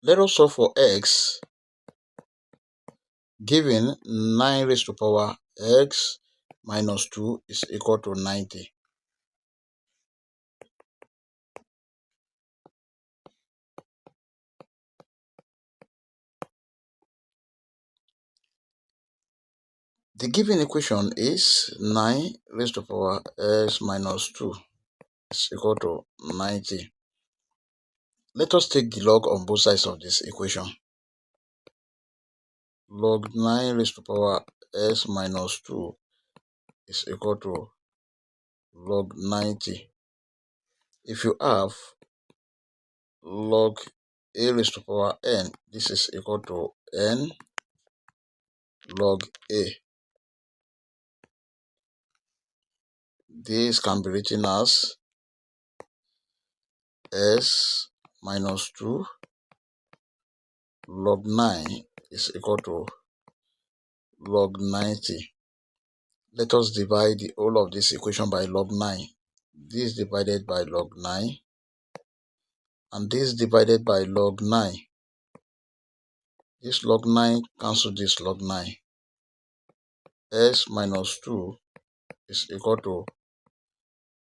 Let us solve for x given 9 raised to power x minus 2 is equal to 90. The given equation is 9 raised to power x minus 2 is equal to 90. Let us take the log on both sides of this equation. Log 9 raised to power x minus 2 is equal to log 90. If you have log a raised to power n, this is equal to n log a. This can be written as s minus 2 log 9 is equal to log 90. Let us divide the whole of this equation by log 9. This divided by log 9 and this divided by log 9. This log 9 cancel this log 9. S minus 2 is equal to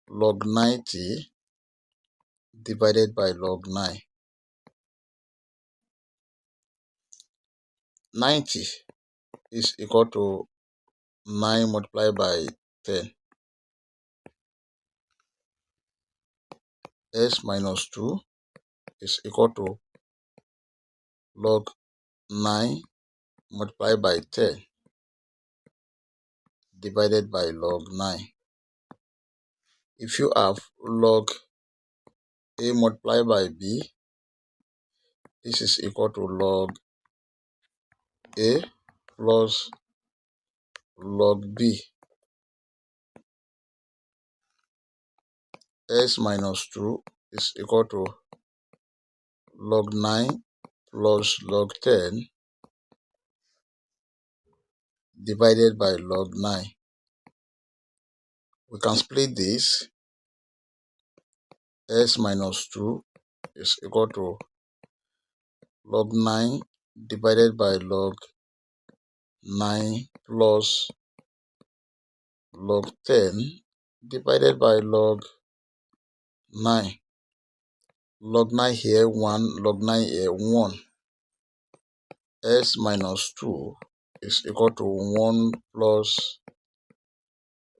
log 90 divided by log 9. 90 is equal to 9 multiplied by 10. S minus 2 is equal to log 9 multiplied by 10 divided by log 9. If you have log a multiplied by b, this is equal to log a plus log b. S minus 2 is equal to log 9 plus log 10 divided by log 9. We can split this. S minus 2 is equal to log 9 divided by log 9 plus log 10 divided by log 9. Log 9 here 1, log 9 here 1. S minus 2 is equal to 1 plus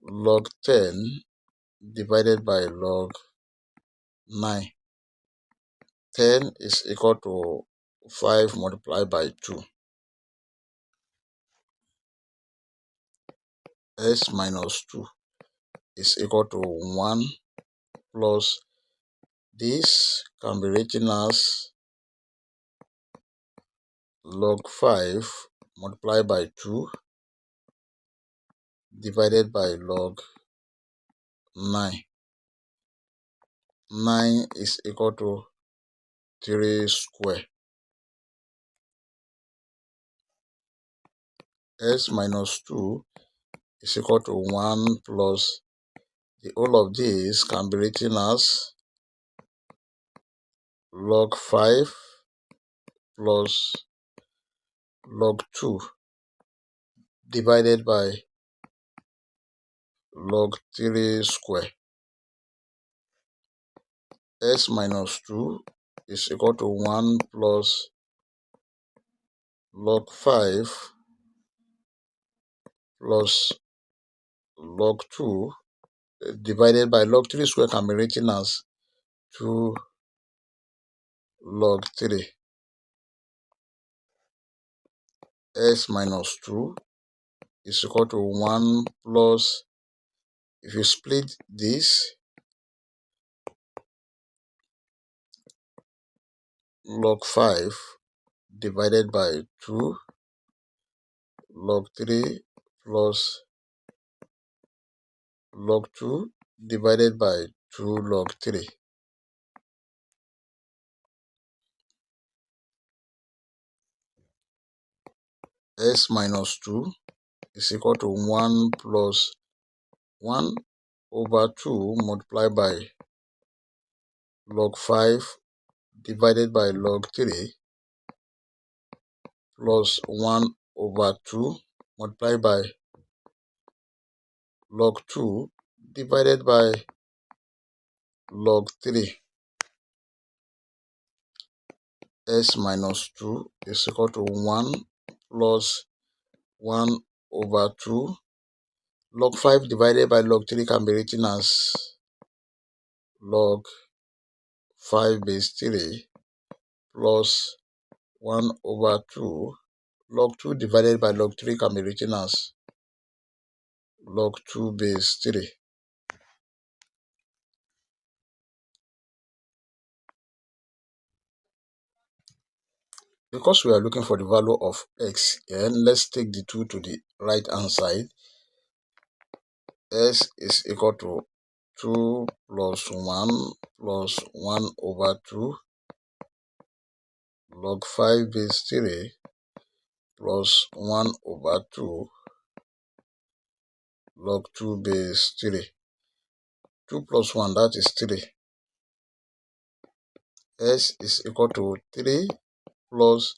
log 10 divided by log 9. 10 is equal to 5 multiplied by 2. S minus 2 is equal to 1 plus this can be written as log 5 multiplied by 2 divided by log 9. 9 is equal to 3 square. S minus 2 is equal to 1 plus the whole of this can be written as log 5 plus log 2 divided by log 3 square. S minus 2 is equal to 1 plus log 5 plus log 2 divided by log 3 square can be written as 2 log 3. S minus 2 is equal to 1 plus, if you split this, log 5 divided by 2 log 3 plus log 2 divided by 2 log 3. S minus 2 is equal to 1 plus 1 over 2 multiplied by log 5 divided by log 3 plus 1 over 2 multiplied by log 2 divided by log 3. S minus 2 is equal to 1 plus 1 over 2. Log 5 divided by log 3 can be written as log 5 base 3 plus 1 over 2. Log 2 divided by log 3 can be written as log 2 base 3. Because we are looking for the value of x, and let's take the 2 to the right hand side. S is equal to 2 plus 1 plus 1 over 2 log 5 base 3 plus 1 over 2 log 2 base 3. 2 plus 1, that is 3. S is equal to 3 plus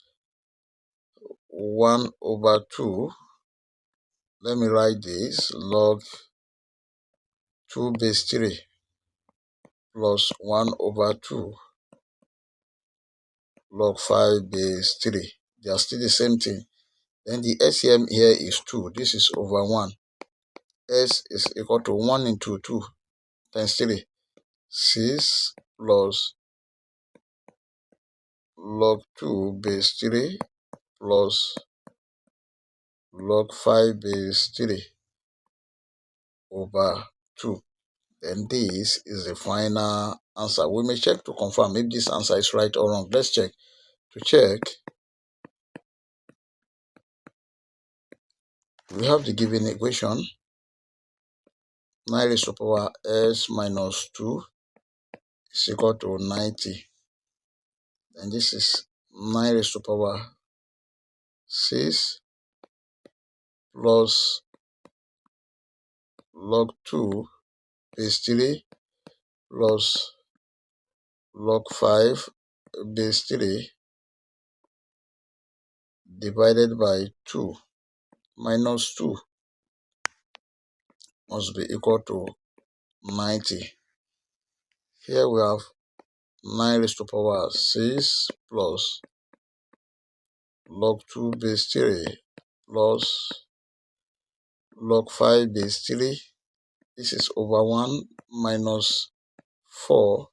1 over 2. Let me write this. Log 2 base 3 plus 1 over 2 log 5 base 3. They are still the same thing. Then the SCM here is 2. This is over 1. S is equal to 1 into 2 times 3. 6 plus log 2 base 3 plus log 5 base 3 over 2. Then this is the final answer. We may check to confirm if this answer is right or wrong. Let's check. To check, we have the given equation. 9 raised to power s minus 2 is equal to 90. And this is 9 raised to power 6 plus log 2 base 3 plus log 5 base 3 divided by 2 minus 2 must be equal to 90. Here we have 9 raised to power 6 plus log 2 base 3 plus log 5 base 3. This is over 1 minus 4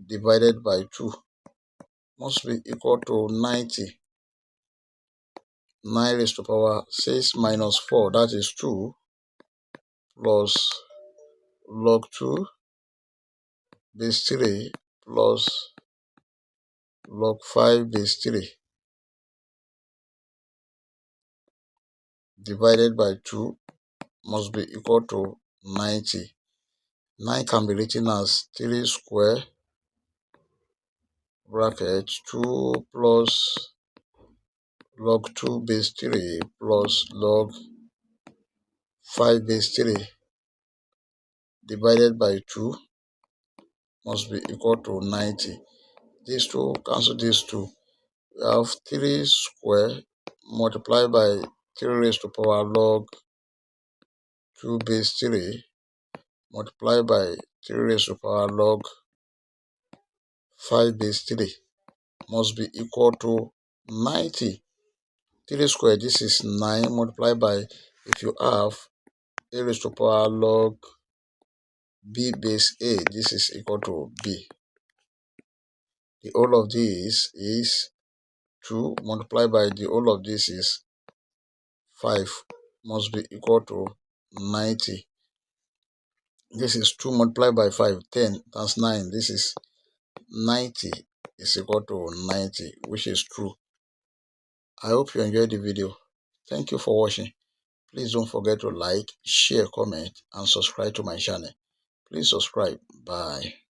divided by 2 must be equal to 90. 9 raised to power 6 minus 4, that is 2, plus log 2 base 3 plus log 5 base 3 divided by 2 must be equal to 90. 9 can be written as 3 square bracket 2 plus log 2 base 3 plus log 5 base 3 divided by 2 must be equal to 90. These two cancel these two. We have 3 square multiplied by 3 raised to power log 2 base 3 multiplied by 3 raised to power log 5 base 3 must be equal to 90. 3 square, this is 9 multiplied by, if you have a raised to power log b base a, this is equal to b. The whole of this is 2 multiplied by the whole of this is 5 must be equal to 90. This is 2 multiplied by 5, 10 times 9. This is 90 is equal to 90, which is true. I hope you enjoyed the video. Thank you for watching. Please don't forget to like, share, comment, and subscribe to my channel. Please subscribe. Bye.